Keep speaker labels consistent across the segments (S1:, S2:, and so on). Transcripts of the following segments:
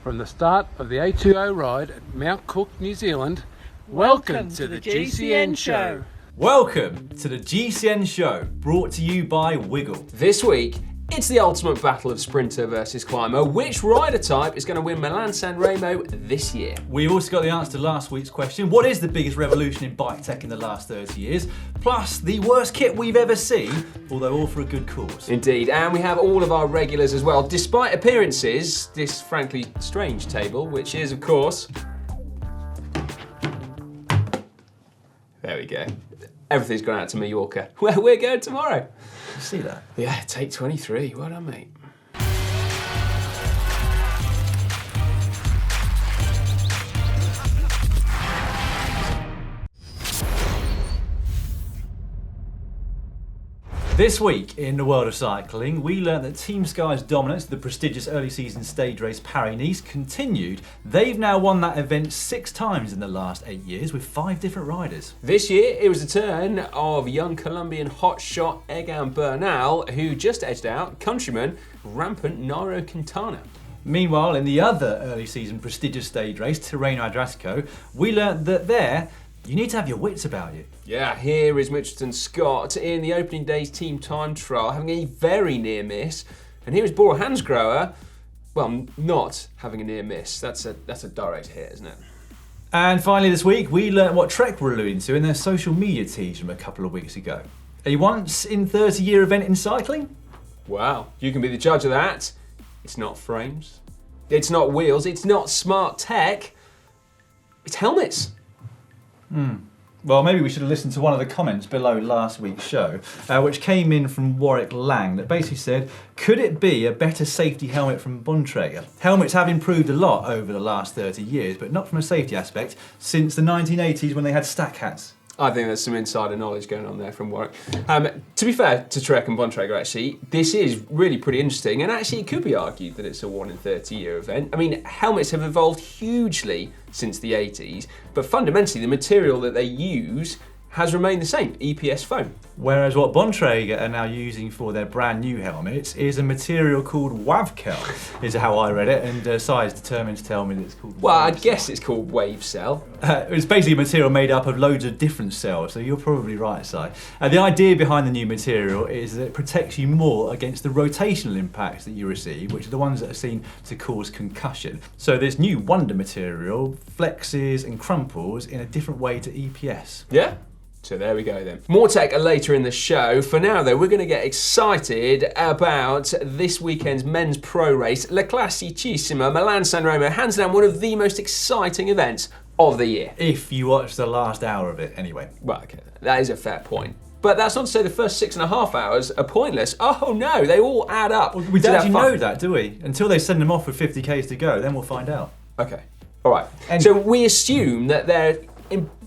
S1: From the start of the A20 ride at Mount Cook, New Zealand, welcome to the GCN Show.
S2: Welcome to the GCN Show, brought to you by Wiggle.
S3: This week, it's the ultimate battle of sprinter versus climber. Which rider type is going to win Milan Sanremo this year?
S2: We also got the answer to last week's question. What is the biggest revolution in bike tech in the last 30 years? Plus, the worst kit we've ever seen, although all for a good cause.
S3: Indeed, and we have all of our regulars as well. Despite appearances, this frankly strange table, which is, of course... There we go. Everything's gone out to Mallorca, where we're going tomorrow.
S2: You see that?
S3: Yeah, take 23. Well done, mate.
S2: This week in the world of cycling, we learned that Team Sky's dominance of the prestigious early season stage race Paris-Nice continued. They've now won that event 6 times in the last 8 years with 5 different riders.
S3: This year, it was the turn of young Colombian hotshot Egan Bernal, who just edged out countryman rampant Nairo Quintana.
S2: Meanwhile, in the other early season prestigious stage race, Tirreno Adriatico, we learned that there, you need to have your wits about you.
S3: Yeah, here is Mitchelton Scott in the opening day's team time trial, having a very near miss. And here is Bora Hansgrohe, well, not having a near miss. That's a direct hit, isn't it?
S2: And finally this week, we learned what Trek were alluding to in their social media tease from a couple of weeks ago. A once in 30-year event in cycling?
S3: Wow, you can be the judge of that. It's not frames, it's not wheels, it's not smart tech, it's helmets.
S2: Well, maybe we should have listened to one of the comments below last week's show, which came in from Warwick Lang, that basically said, could it be a better safety helmet from Bontrager? Helmets have improved a lot over the last 30 years, but not from a safety aspect, since the 1980s when they had stack hats.
S3: I think there's some insider knowledge going on there from Warwick. To be fair to Trek and Bontrager, actually, this is really pretty interesting, and actually it could be argued that it's a 1 in 30-year event. I mean, helmets have evolved hugely since the 80s, but fundamentally the material that they use has remained the same, EPS foam.
S2: Whereas what Bontrager are now using for their brand new helmets is a material called Wavcell, is how I read it, and Si's determined to tell me that it's called
S3: Well, I
S2: Wavecell.
S3: guess it's called Wave Cell.
S2: It's basically a material made up of loads of different cells, so you're probably right, Si. The idea behind the new material is that it protects you more against the rotational impacts that you receive, which are the ones that are seen to cause concussion. So this new Wonder material flexes and crumples in a different way to EPS.
S3: Yeah? So there we go then. More tech later in the show. For now though, we're going to get excited about this weekend's men's pro race, La Classicissima Milan Sanremo, hands down one of the most exciting events of the year.
S2: If you watch the last hour of it, anyway.
S3: Well, okay, that is a fair point. But that's not to say the first 6.5 hours are pointless. Oh no, they all add up.
S2: We don't actually know that, do we? Until they send them off with 50Ks to go, then we'll find out.
S3: Okay, all right. So we assume that they're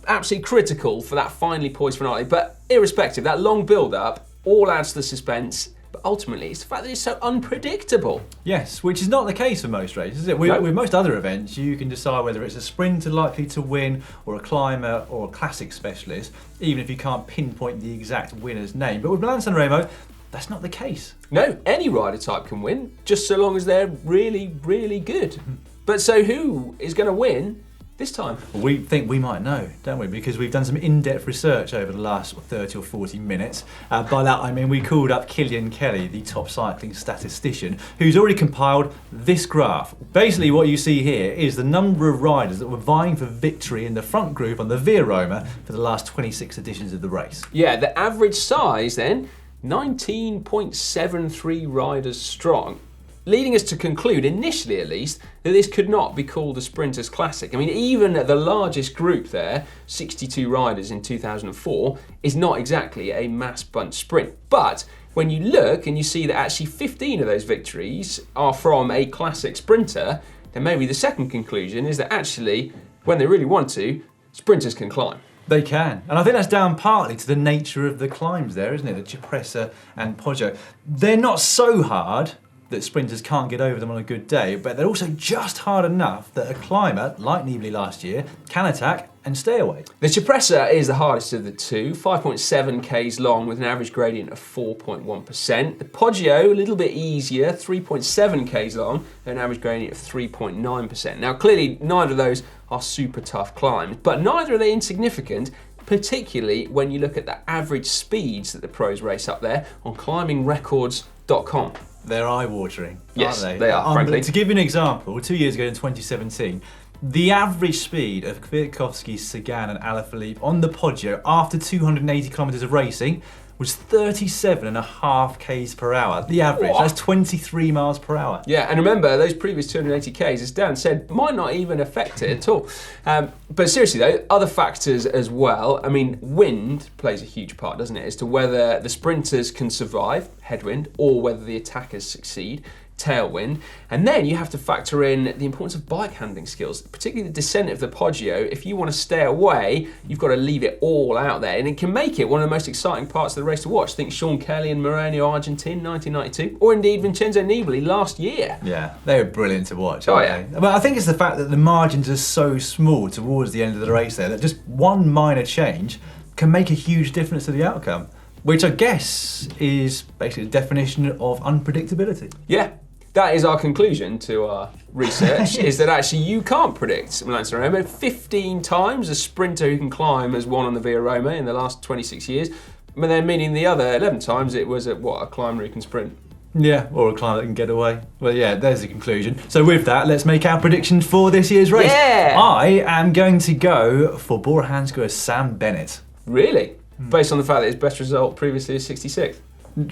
S3: absolutely critical for that finely poised finale, but irrespective, that long build-up all adds to the suspense, but ultimately it's the fact that it's so unpredictable.
S2: Yes, which is not the case for most races, is it?
S3: No.
S2: With most other events, you can decide whether it's a sprinter likely to win, or a climber, or a classic specialist, even if you can't pinpoint the exact winner's name. But with Milan Sanremo, that's not the case.
S3: No, any rider type can win, just so long as they're really, really good. But so who is going to win this time?
S2: We think we might know, don't we? Because we've done some in-depth research over the last 30 or 40 minutes. By that I mean we called up Killian Kelly, the top cycling statistician, who's already compiled this graph. Basically what you see here is the number of riders that were vying for victory in the front group on the Via Roma for the last 26 editions of the race.
S3: Yeah, the average size then, 19.73 riders strong. Leading us to conclude, initially at least, that this could not be called a Sprinters Classic. I mean, even the largest group there, 62 riders in 2004, is not exactly a mass bunch sprint. But when you look and you see that actually 15 of those victories are from a classic sprinter, then maybe the second conclusion is that actually, when they really want to, sprinters can climb.
S2: They can. And I think that's down partly to the nature of the climbs there, isn't it? The Cipressa and Poggio. They're not so hard that sprinters can't get over them on a good day, but they're also just hard enough that a climber, like Nibali last year, can attack and stay away.
S3: The Cipressa is the hardest of the two, 5.7 k's long with an average gradient of 4.1%. The Poggio, a little bit easier, 3.7 k's long and an average gradient of 3.9%. Now clearly neither of those are super tough climbs, but neither are they insignificant, particularly when you look at the average speeds that the pros race up there on climbingrecords.com.
S2: They're eye-watering,
S3: Yes,
S2: aren't they?
S3: they are, frankly.
S2: To give you an example, 2 years ago in 2017, the average speed of Kwiatkowski's Sagan and Alaphilippe on the Poggio after 280 kilometres of racing was 37.5 k's per hour. The average,
S3: What?
S2: that's 23 miles per hour.
S3: Yeah, and remember, those previous 280 k's, as Dan said, might not even affect it at all. But seriously though, other factors as well. I mean, wind plays a huge part, doesn't it, as to whether the sprinters can survive, headwind, or whether the attackers succeed, tailwind. And then you have to factor in the importance of bike handling skills, particularly the descent of the Poggio. If you want to stay away, you've got to leave it all out there. And it can make it one of the most exciting parts of the race to watch. Think Sean Kelly and Moreno Argentin 1992, or indeed Vincenzo Nibali last year.
S2: Yeah, they were brilliant to watch,
S3: Oh,
S2: aren't
S3: yeah.
S2: they? But I think it's the fact that the margins are so small towards the end of the race there, that just one minor change can make a huge difference to the outcome, which I guess is basically the definition of unpredictability.
S3: Yeah. That is our conclusion to our research, is that actually you can't predict Milan Sanremo. 15 times a sprinter who can climb has won on the Via Roma in the last 26 years, but then meaning the other 11 times it was a climber who can sprint.
S2: Yeah, or a climber that can get away. Well, yeah, there's the conclusion. So with that, let's make our predictions for this year's race.
S3: Yeah!
S2: I am going to go for Bora Hansgrohe's Sam Bennett.
S3: Really? Based on the fact that his best result previously is 66th?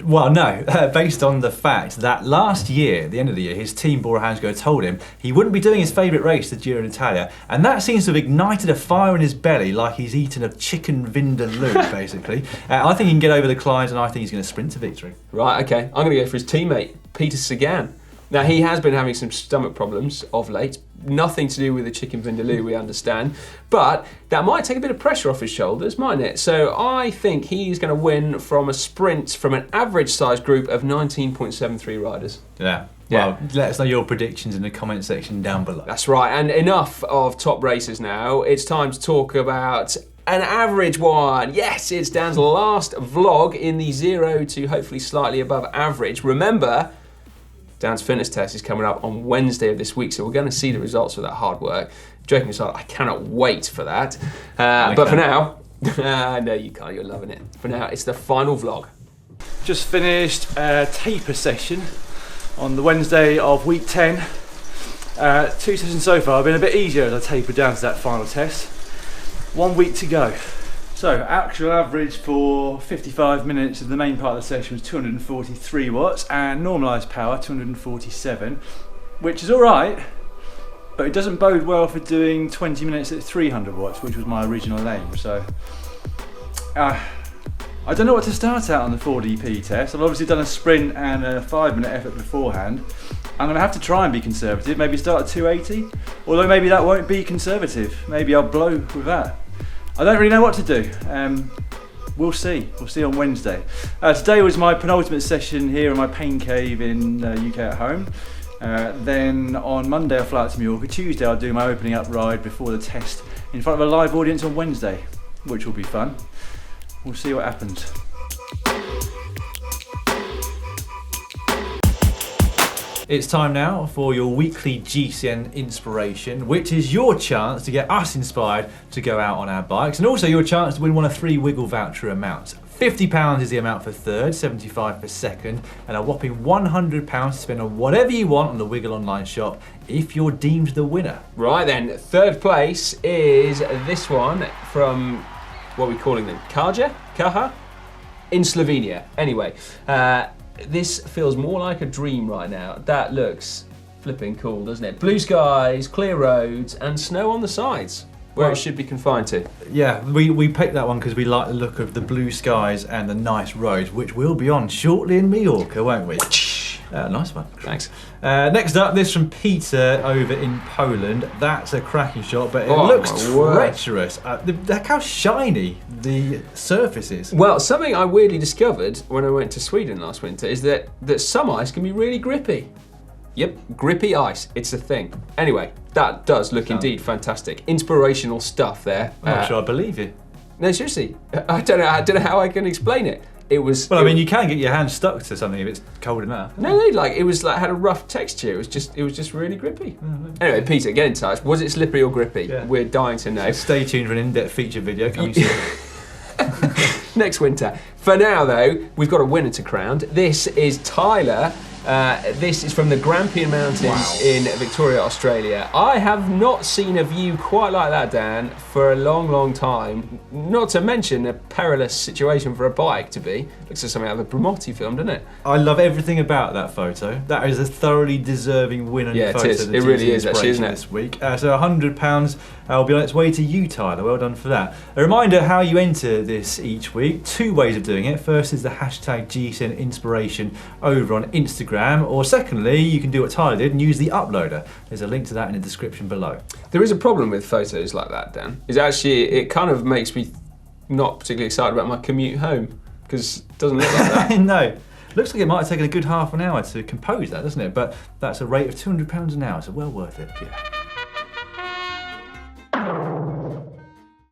S2: Well, no, based on the fact that last year, at the end of the year, his team, Bora Hansgrohe, told him he wouldn't be doing his favourite race, the Giro d'Italia, and that seems to have ignited a fire in his belly like he's eaten a chicken vindaloo, basically. I think he can get over the climbs, and I think he's going to sprint to victory.
S3: Right, okay. I'm going to go for his teammate, Peter Sagan. Now, he has been having some stomach problems of late. Nothing to do with the chicken vindaloo, we understand. But that might take a bit of pressure off his shoulders, mightn't it? So I think he's going to win from a sprint from an average-sized group of 19.73 riders.
S2: Yeah.
S3: Yeah.
S2: Well, let us know your predictions in the comment section down below.
S3: That's right. And enough of top races now. It's time to talk about an average one. Yes, it's Dan's last vlog in the 0 to hopefully slightly above average. Remember, Dan's fitness test is coming up on Wednesday of this week, so we're going to see the results of that hard work. Joking aside, I cannot wait for that. But for now, no, you can't. You're loving it. For now, it's the final vlog.
S4: Just finished a taper session on the Wednesday of week 10. 2 sessions so far have been a bit easier as I tapered down to that final test. 1 week to go. So actual average for 55 minutes of the main part of the session was 243 watts and normalised power 247, which is alright, but it doesn't bode well for doing 20 minutes at 300 watts, which was my original aim. So I don't know what to start out on the 4DP test. I've obviously done a sprint and a 5-minute effort beforehand. I'm going to have to try and be conservative, maybe start at 280, although maybe that won't be conservative. Maybe I'll blow with that. I don't really know what to do. We'll see on Wednesday. Today was my penultimate session here in my pain cave in UK at home. Then on Monday I'll fly out to Mallorca. Tuesday I'll do my opening up ride before the test in front of a live audience on Wednesday, which will be fun. We'll see what happens.
S2: It's time now for your weekly GCN inspiration, which is your chance to get us inspired to go out on our bikes, and also your chance to win one of 3 wiggle voucher amounts. £50 is the amount for third, £75 for second, and a whopping £100 to spend on whatever you want on the Wiggle online shop if you're deemed the winner.
S3: Right then, third place is this one from, what are we calling them? Kaja? In Slovenia. Anyway, this feels more like a dream right now. That looks flipping cool, doesn't it? Blue skies, clear roads, and snow on the sides, where it should be confined to.
S2: Yeah, we picked that one because we like the look of the blue skies and the nice roads, which we'll be on shortly in Mallorca, won't we? Nice one.
S3: Thanks.
S2: Next up, this from Peter over in Poland. That's a cracking shot, but it looks treacherous. Look how shiny the surface is.
S3: Well, something I weirdly discovered when I went to Sweden last winter is that some ice can be really grippy. Yep, grippy ice, it's a thing. Anyway, That does look indeed fantastic. Inspirational stuff there.
S2: I'm not sure I believe you.
S3: No, seriously, I don't know how I can explain it. It was.
S2: Well, I mean, you can get your hand stuck to something if it's cold enough.
S3: No, like it was like had a rough texture. It was just really grippy. Anyway, Peter, get in touch. Was it slippery or grippy?
S2: Yeah.
S3: We're dying to know.
S2: Stay tuned for an in-depth feature video coming soon.
S3: Next winter. For now, though, we've got a winner to crown. This is Tyler. This is from the Grampian Mountains in Victoria, Australia. I have not seen a view quite like that, Dan, for a long, long time. Not to mention a perilous situation for a bike to be. Looks like something out of a Brumotti film, doesn't it?
S2: I love everything about that photo. That is a thoroughly deserving winner photo.
S3: It is. It really is, actually, isn't it?
S2: This week. So £100 will be on its way to you, Tyler. Well done for that. A reminder how you enter this each week. 2 ways of doing it. First is the hashtag GCN Inspiration over on Instagram. Or secondly, you can do what Tyler did and use the uploader. There's a link to that in the description below.
S3: There is a problem with photos like that, Dan. Is actually, it kind of makes me not particularly excited about my commute home because it doesn't look like that.
S2: No. Looks like it might have taken a good half an hour to compose that, doesn't it? But that's a rate of £200 an hour, so well worth it. Yeah.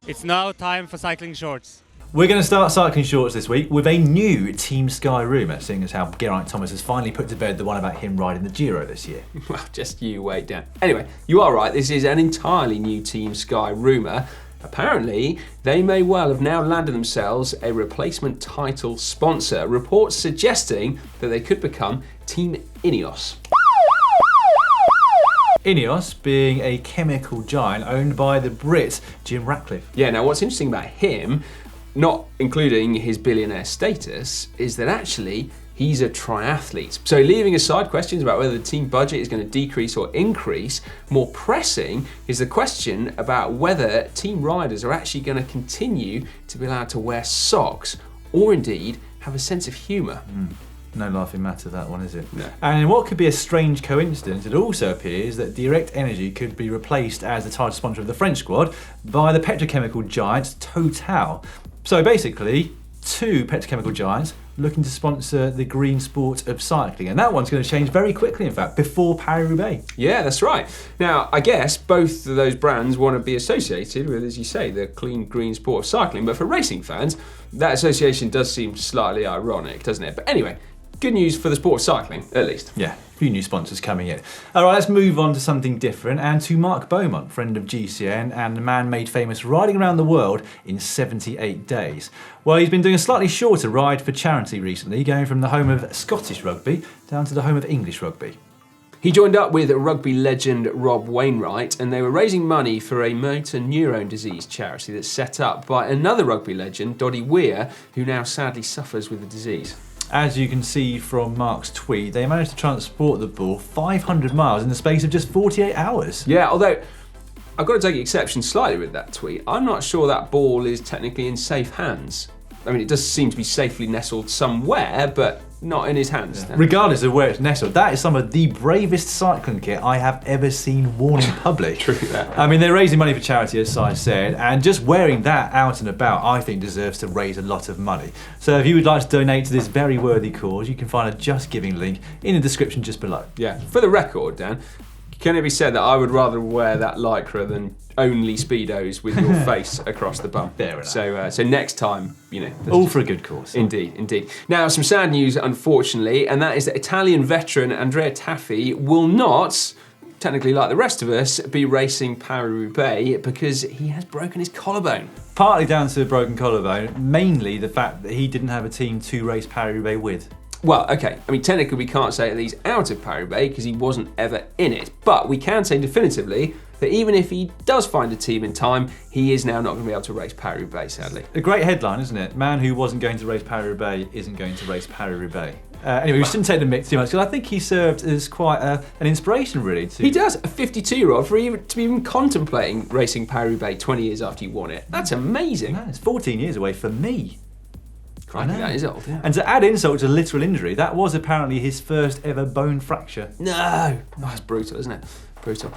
S5: It's now time for cycling shorts.
S2: We're going to start cycling shorts this week with a new Team Sky rumour, seeing as how Geraint Thomas has finally put to bed the one about him riding the Giro this year.
S3: Well, just you wait, Dan. Anyway, you are right. This is an entirely new Team Sky rumour. Apparently, they may well have now landed themselves a replacement title sponsor. Reports suggesting that they could become Team Ineos.
S2: Ineos being a chemical giant owned by the Brit Jim Ratcliffe.
S3: Yeah, now what's interesting about him, not including his billionaire status, is that actually he's a triathlete. So leaving aside questions about whether the team budget is going to decrease or increase, more pressing is the question about whether team riders are actually going to continue to be allowed to wear socks or indeed have a sense of humour.
S2: No laughing matter, that one, is it?
S3: No.
S2: And in what could be a strange coincidence, it also appears that Direct Energy could be replaced as the title sponsor of the French squad by the petrochemical giant Total. So basically, 2 petrochemical giants looking to sponsor the green sport of cycling. And that one's going to change very quickly, in fact, before Paris-Roubaix.
S3: Yeah, that's right. Now, I guess both of those brands want to be associated with, as you say, the clean green sport of cycling. But for racing fans, that association does seem slightly ironic, doesn't it? But anyway, good news for the sport of cycling, at least.
S2: Yeah, a few new sponsors coming in. All right, let's move on to something different and to Mark Beaumont, friend of GCN and a man made famous riding around the world in 78 days. Well, he's been doing a slightly shorter ride for charity recently, going from the home of Scottish rugby down to the home of English rugby.
S3: He joined up with rugby legend Rob Wainwright, and they were raising money for a motor neurone disease charity that's set up by another rugby legend, Doddy Weir, who now sadly suffers with the disease.
S2: As you can see from Mark's tweet, they managed to transport the ball 500 miles in the space of just 48 hours.
S3: Yeah, although I've got to take exception slightly with that tweet. I'm not sure that ball is technically in safe hands. I mean, it does seem to be safely nestled somewhere, but not in his hands.
S2: Yeah. Regardless of where it's nestled, that is some of the bravest cycling kit I have ever seen worn in public.
S3: True that.
S2: I mean, they're raising money for charity, as Si said, and just wearing that out and about, I think, deserves to raise a lot of money. So if you would like to donate to this very worthy cause, you can find a Just Giving link in the description just below.
S3: Yeah, for the record, Dan, can it be said that I would rather wear that lycra than only Speedos with your face across the bum?
S2: Fair enough.
S3: So next time, you know.
S2: All for a good cause.
S3: Indeed, indeed. Now, some sad news, unfortunately, and that is that Italian veteran Andrea Taffi will not, technically like the rest of us, be racing Paris-Roubaix because he has broken his collarbone.
S2: Partly down to a broken collarbone, mainly the fact that he didn't have a team to race Paris-Roubaix with.
S3: Well, okay, I mean, technically we can't say that he's out of Paris-Roubaix because he wasn't ever in it, but we can say definitively that even if he does find a team in time, he is now not going to be able to race Paris-Roubaix, sadly.
S2: A great headline, isn't it? Man who wasn't going to race Paris-Roubaix isn't going to race Paris-Roubaix. Anyway, we shouldn't take the mick too much because I think he served as quite an inspiration, really.
S3: He does, a 52-year-old, to be even contemplating racing Paris-Roubaix 20 years after he won it. That's amazing.
S2: No, it's 14 years away for me.
S3: I know. That is old, yeah.
S2: And to add insult to literal injury, that was apparently his first ever bone fracture.
S3: No! Oh, that's brutal, isn't it? Brutal.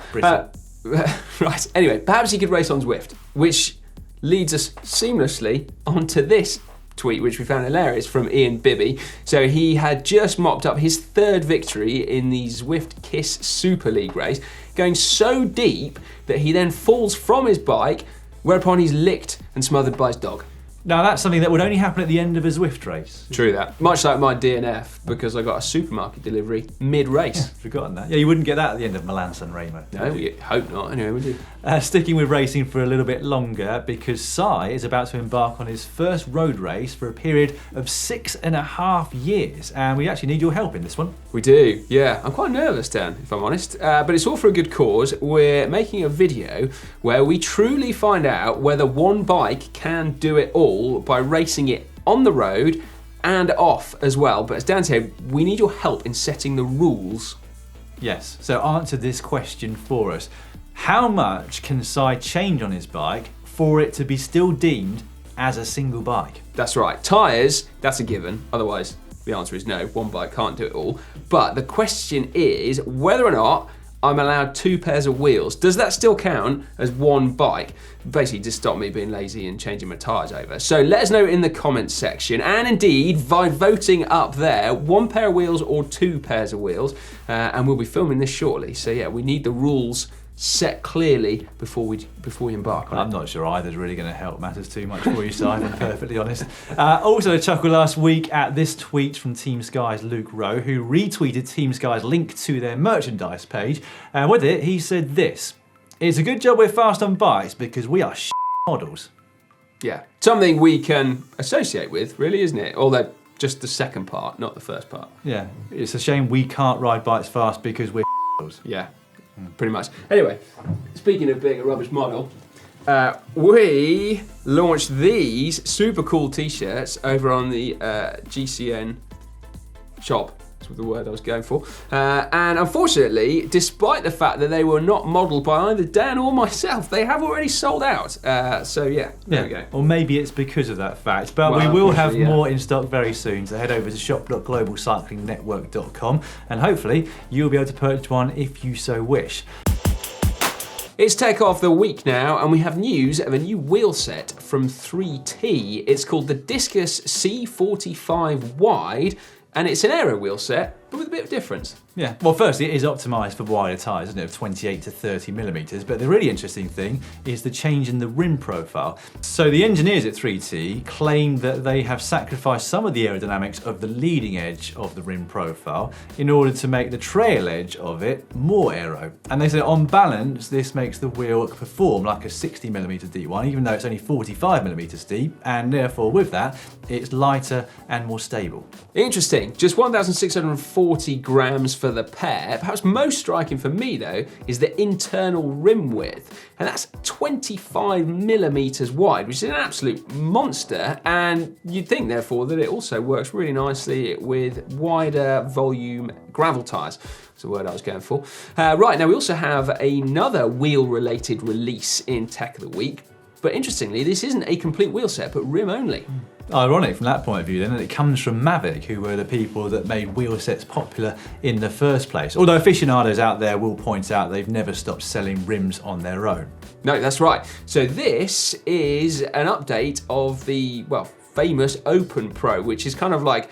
S3: Right, anyway, perhaps he could race on Zwift, which leads us seamlessly onto this tweet, which we found hilarious, from Ian Bibby. So he had just mopped up his 3rd victory in the Zwift Kiss Super League race, going so deep that he then falls from his bike, whereupon he's licked and smothered by his dog.
S2: Now that's something that would only happen at the end of a Zwift race.
S3: True that. Much like my DNF, because I got a supermarket delivery mid-race.
S2: Forgotten that. Yeah, you wouldn't get that at the end of Milan Sanremo.
S3: No, we hope not. Anyway, we do.
S2: Sticking with racing for a little bit longer, because Cy is about to embark on his first road race for a period of 6.5 years, and we actually need your help in this one.
S3: We do, yeah. I'm quite nervous, Dan, if I'm honest, but it's all for a good cause. We're making a video where we truly find out whether one bike can do it all by racing it on the road and off as well. But as Dan said, we need your help in setting the rules.
S2: Yes, so answer this question for us. How much can Cy change on his bike for it to be still deemed as a single bike?
S3: That's right. Tyres, that's a given. Otherwise, the answer is no, one bike can't do it all. But the question is whether or not I'm allowed 2 pairs of wheels. Does that still count as one bike? Basically, just stop me being lazy and changing my tyres over. So let us know in the comments section, and indeed, by voting up there, 1 pair of wheels or 2 pairs of wheels, and we'll be filming this shortly. So yeah, we need the rules set clearly before we embark on it.
S2: I'm not sure either's really going to help matters too much for you, Si, if I'm perfectly honest. Also a chuckle last week at this tweet from Team Sky's Luke Rowe, who retweeted Team Sky's link to their merchandise page, and with it he said this: "It's a good job we're fast on bikes because we are models."
S3: Yeah, something we can associate with, really, isn't it? Although just the second part, not the first part.
S2: Yeah, it's a shame we can't ride bikes fast because we're models.
S3: Yeah. Pretty much. Anyway, speaking of being a rubbish model, we launched these super cool t-shirts over on the GCN shop. That's the word I was going for. And unfortunately, despite the fact that they were not modelled by either Dan or myself, they have already sold out. So yeah, there we go.
S2: Or maybe it's because of that fact, but we will have more in stock very soon, so head over to shop.globalcyclingnetwork.com and hopefully you'll be able to purchase one if you so wish.
S3: It's Takeoff the week now, and we have news of a new wheel set from 3T. It's called the Discus C45 Wide, and it's an aero wheel set, but with a bit of difference.
S2: Yeah, well firstly it is optimised for wider tyres, isn't it, of 28 to 30 millimetres, but the really interesting thing is the change in the rim profile. So the engineers at 3T claim that they have sacrificed some of the aerodynamics of the leading edge of the rim profile in order to make the trail edge of it more aero. And they say on balance this makes the wheel perform like a 60mm D1, even though it's only 45mm deep, and therefore with that it's lighter and more stable.
S3: Interesting, just 1,640 grams for the pair. Perhaps most striking for me though is the internal rim width, and that's 25mm wide, which is an absolute monster, and you'd think therefore that it also works really nicely with wider volume gravel tyres. That's the word I was going for. Right, now we also have another wheel related release in Tech of the Week, but interestingly this isn't a complete wheel set but rim only.
S2: Ironic from that point of view then that it comes from Mavic, who were the people that made wheel sets popular in the first place. Although aficionados out there will point out they've never stopped selling rims on their own.
S3: No, that's right. So this is an update of the, well, famous Open Pro, which is kind of like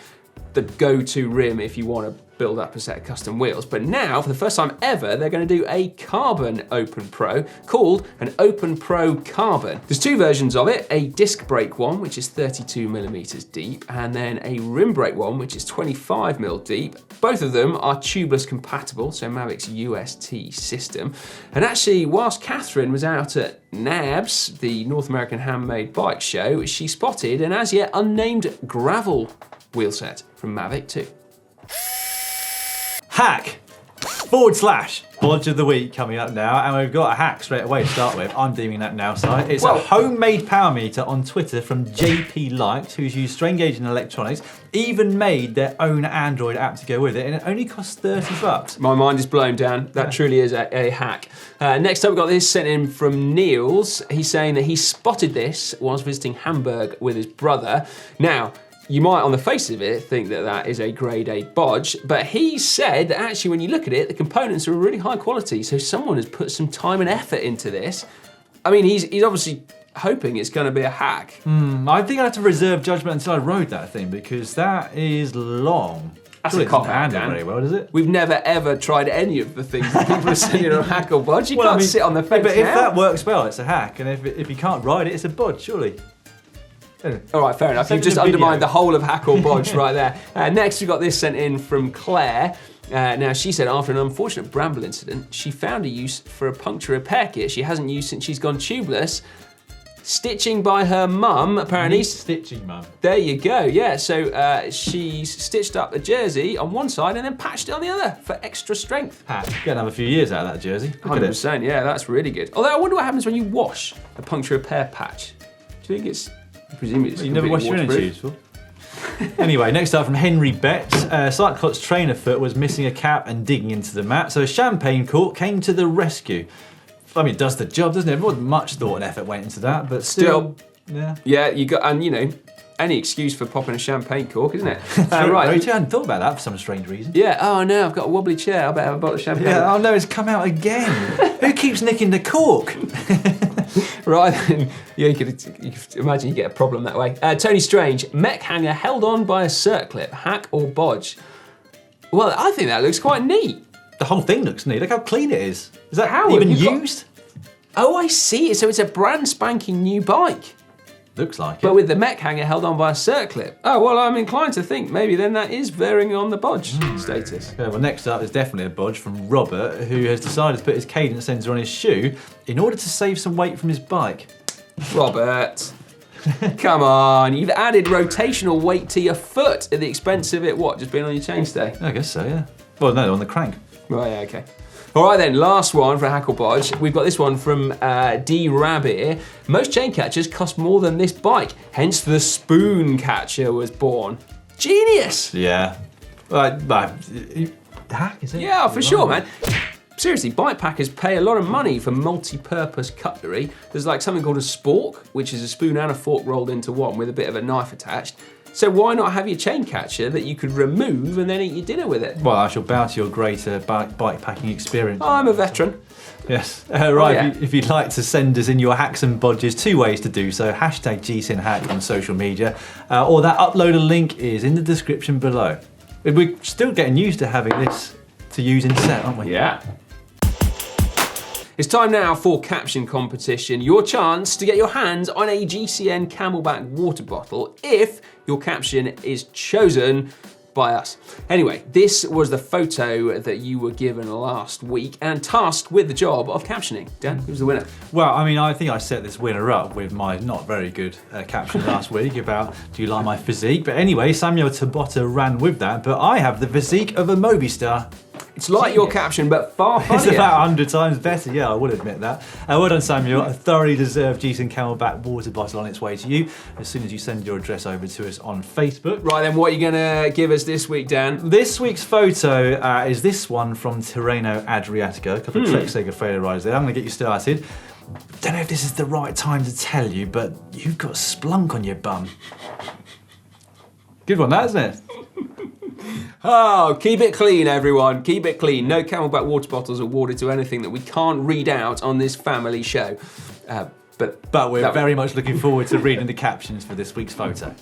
S3: the go-to rim if you want to build up a set of custom wheels. But now, for the first time ever, they're going to do a carbon Open Pro called an Open Pro Carbon. There's 2 versions of it, a disc brake one, which is 32mm deep, and then a rim brake one, which is 25mm deep. Both of them are tubeless compatible, so Mavic's UST system. And actually, whilst Catherine was out at NABS, the North American Handmade Bike Show, she spotted an as yet unnamed gravel wheel set from Mavic too.
S2: Hack / Bodge of the week coming up now, and we've got a hack straight away to start with. I'm deeming that now, Si. It's a homemade power meter on Twitter from JP Likes, who's used strain gauge and electronics, even made their own Android app to go with it, and it only costs $30.
S3: My mind is blown, Dan. That truly is a hack. Next up, we've got this sent in from Niels. He's saying that he spotted this whilst visiting Hamburg with his brother. Now, you might, on the face of it, think that that is a grade A bodge, but he said that actually when you look at it, the components are really high quality, so someone has put some time and effort into this. I mean, he's obviously hoping it's going to be a hack.
S2: I think I have to reserve judgment until I rode that thing because that is long.
S3: That's
S2: Surely
S3: a cop
S2: it doesn't
S3: out,
S2: handle
S3: Dan.
S2: very well, does it?
S3: We've never ever tried any of the things that people are saying on hack or bodge. You can't sit on the fence
S2: but if
S3: now.
S2: that works well, it's a hack, and if you can't ride it, it's a bodge, surely. Anyway.
S3: All right, fair enough.
S2: Send
S3: You've just
S2: in a video.
S3: undermined the whole of hack or bodge right there. Next, we got this sent in from Claire. Now, she said after an unfortunate bramble incident, she found a use for a puncture repair kit she hasn't used since she's gone tubeless. Stitching by her mum, apparently.
S2: Neat stitching, mum.
S3: There you go, yeah. So she's stitched up a jersey on one side and then patched it on the other for extra strength.
S2: Hat. Get another few years out of that jersey. Look at it.
S3: 100%, yeah, that's really good. Although I wonder what happens when you wash a puncture repair patch. Do you think it's, presumably it's
S2: You never wash your inner
S3: waterproof?
S2: tubes, Phil? Anyway, next up from Henry Betts. Cyclist trainer foot was missing a cap and digging into the mat, so a champagne cork came to the rescue. I mean, it does the job, doesn't it? More than much thought and effort went into that, but still. Yeah.
S3: Yeah, you got, and you know, any excuse for popping a champagne cork, isn't it?
S2: Right. I hadn't thought about that for some strange reason.
S3: Yeah, oh no, I've got a wobbly chair, I better have a bottle of champagne.
S2: Yeah, oh no, it's come out again. Who keeps nicking the cork?
S3: Right then, yeah, you could imagine you get a problem that way. Tony Strange, mech hanger held on by a circlip, hack or bodge? Well, I think that looks quite neat.
S2: The whole thing looks neat. Look how clean it is. Is that
S3: How?
S2: even
S3: Have you got-
S2: used?
S3: Oh, I see. So it's a brand spanking new bike,
S2: Looks like
S3: but
S2: it.
S3: with the mech hanger held on by a circlip. Oh, well, I'm inclined to think maybe then that is bearing on the bodge status.
S2: Okay, well, next up is definitely a bodge from Robert, who has decided to put his cadence sensor on his shoe in order to save some weight from his bike.
S3: Robert, come on. You've added rotational weight to your foot at the expense of it, what, just being on your chainstay?
S2: I guess so, yeah. Well, no, on the crank.
S3: Right, yeah, okay. All right then, last one for Hackle Bodge. We've got this one from D Rabbit. Most chain catchers cost more than this bike, hence the spoon catcher was born. Genius!
S2: Yeah. Hack, is it?
S3: Yeah, for sure, man. Seriously, bike packers pay a lot of money for multi-purpose cutlery. There's like something called a spork, which is a spoon and a fork rolled into one with a bit of a knife attached. So why not have your chain catcher that you could remove and then eat your dinner with it?
S2: Well, I shall bow to your greater bike packing experience.
S3: I'm a veteran.
S2: Yes. Right,
S3: yeah.
S2: if you'd like to send us in your hacks and bodges, two ways to do so. Hashtag GCN Hack on social media, or that uploader link is in the description below. We're still getting used to having this to use in set, aren't we?
S3: Yeah. It's time now for Caption Competition, your chance to get your hands on a GCN Camelback water bottle if your caption is chosen by us. Anyway, this was the photo that you were given last week and tasked with the job of captioning. Dan, who's the winner?
S2: Well, I mean, I think I set this winner up with my not very good caption last week about, do you like my physique? But anyway, Samuel Tabota ran with that, but I have the physique of a movie star.
S3: It's like your caption, but far
S2: It's
S3: funnier.
S2: about 100 times better, yeah, I would admit that. Well done, Samuel. A thoroughly deserved GCN Camelback water bottle on its way to you as soon as you send your address over to us on Facebook.
S3: Right then, what are you gonna give us this week, Dan?
S2: This week's photo is this one from Tirreno Adriatico. A couple of Trek Segafredo rides there. I'm going to get you started. Don't know if this is the right time to tell you, but you've got splunk on your bum. Good one, that, isn't it?
S3: Oh, keep it clean, everyone. Keep it clean. No Camelback water bottles awarded to anything that we can't read out on this family show.
S2: But we're very much looking forward to reading the captions for this week's photo.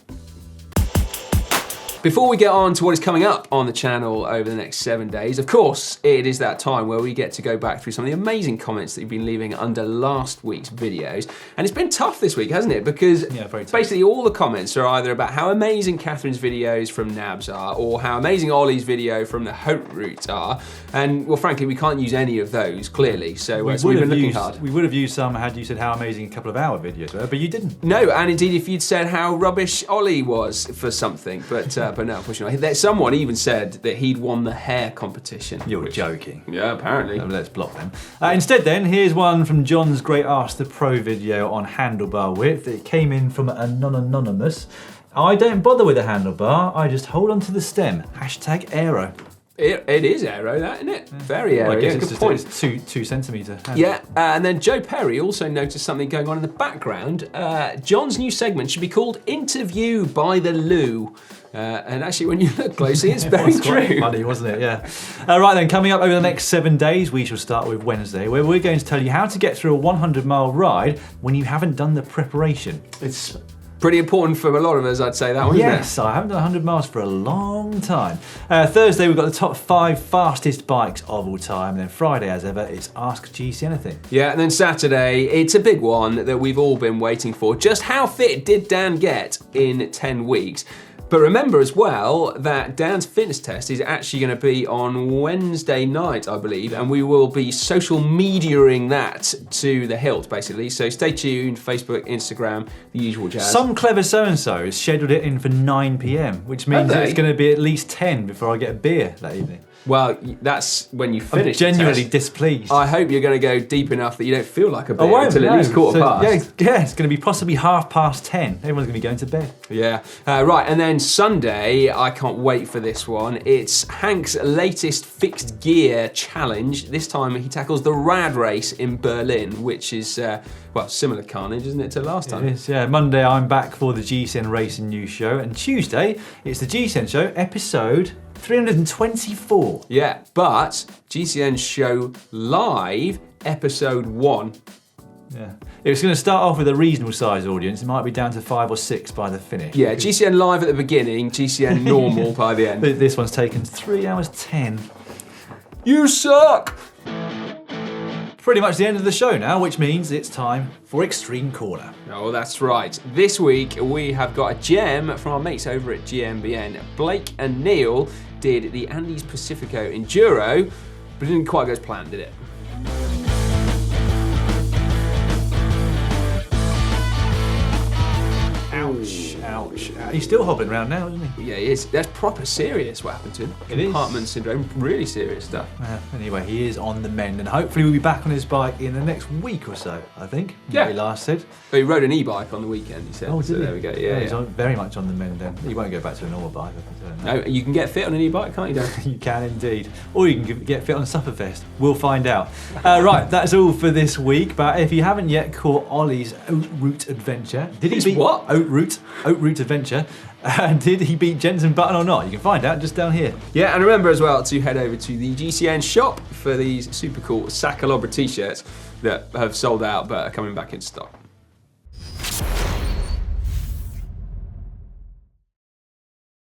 S3: Before we get on to what is coming up on the channel over the next 7 days, of course, it is that time where we get to go back through some of the amazing comments that you've been leaving under last week's videos. And it's been tough this week, hasn't it? Because
S2: very tough.
S3: basically all the comments are either about how amazing Catherine's videos from Nabs are, or how amazing Ollie's video from the Haute Route are. And, well, frankly, we can't use any of those, clearly. So we've been looking hard.
S2: We would have used some had you said how amazing a couple of our videos were, but you didn't.
S3: No, and indeed if you'd said how rubbish Ollie was for something, but no, unfortunately not. Someone even said that he'd won the hair competition.
S2: You're joking.
S3: Yeah, apparently.
S2: Let's block them. Instead then, here's one from John's Great Ask the Pro video on handlebar width. It came in from a non-anonymous. I don't bother with a handlebar, I just hold onto the stem. Hashtag aero.
S3: It is aero, that, isn't it? Very aero.
S2: Well, I guess
S3: yeah,
S2: it's
S3: good
S2: just
S3: point.
S2: it's 2 centimetre.
S3: Yeah, and then Joe Perry also noticed something going on in the background. John's new segment should be called Interview by the Loo. And actually, when you look closely, it's very
S2: Quite
S3: true.
S2: funny, wasn't it? Yeah. Right then, coming up over the next 7 days, we shall start with Wednesday, where we're going to tell you how to get through a 100-mile ride when you haven't done the preparation. It's
S3: Pretty important for a lot of us, I'd say, that one,
S2: yes, I haven't done 100 miles for a long time. Thursday, we've got the top 5 fastest bikes of all time. And then Friday, as ever, it's Ask GC Anything.
S3: Yeah, and then Saturday, it's a big one that we've all been waiting for. Just how fit did Dan get in 10 weeks? But remember as well that Dan's fitness test is actually going to be on Wednesday night, I believe, and we will be social mediaing that to the hilt, basically. So stay tuned, Facebook, Instagram, the usual jazz.
S2: Some clever so-and-so has scheduled it in for 9 p.m, which means that it's going to be at least 10 before I get a beer that evening.
S3: Well, that's when you
S2: I'm
S3: finish the
S2: genuinely
S3: test.
S2: displeased.
S3: I hope you're going to go deep enough that you don't feel like a beer until at least quarter past.
S2: Yeah, it's going to be possibly 10:30. Everyone's going to be going to bed.
S3: Yeah, right, and then Sunday, I can't wait for this one. It's Hank's latest fixed gear challenge. This time he tackles the Rad Race in Berlin, which is, well, similar carnage, isn't it, to last time?
S2: It is, yeah. Monday I'm back for the GCN Racing News Show, and Tuesday it's the GCN Show episode 324.
S3: Yeah, but GCN Show Live, episode 1.
S2: Yeah. It's going to start off with a reasonable sized audience. It might be down to 5 or 6 by the finish.
S3: Yeah, GCN Live at the beginning, GCN Normal by the end.
S2: This one's taken 3 hours 10.
S3: You suck!
S2: Pretty much the end of the show now, which means it's time for Extreme Corner.
S3: Oh, that's right. This week we have got a gem from our mates over at GMBN. Blake and Neil did the Andes Pacifico Enduro, but it didn't quite go as planned, did it?
S2: Ouch, ouch. He's still hobbling around now, isn't he?
S3: Yeah, he is. That's proper serious what happened to him.
S2: It is.
S3: Compartment syndrome, really serious stuff.
S2: Anyway, he is on the mend, and hopefully we'll be back on his bike in the next week or so, I think.
S3: Yeah.
S2: What he last said.
S3: But he rode an e-bike on the weekend, he said.
S2: Oh,
S3: so
S2: did he?
S3: there we go.
S2: Oh,
S3: Yeah,
S2: he's
S3: yeah.
S2: very much on the mend then. He won't go back to a normal bike.
S3: No, you can get fit on an e-bike, can't you, Dan?
S2: You can indeed. Or you can get fit on Sufferfest. We'll find out. Right, that's all for this week. But if you haven't yet caught Ollie's Oat Route Adventure, did he
S3: His
S2: beat
S3: what?
S2: Oat Route Adventure? Did he beat Jensen Button or not? You can find out just down here.
S3: Yeah, and remember as well to head over to the GCN shop for these super cool Sacalobra t-shirts that have sold out but are coming back in stock.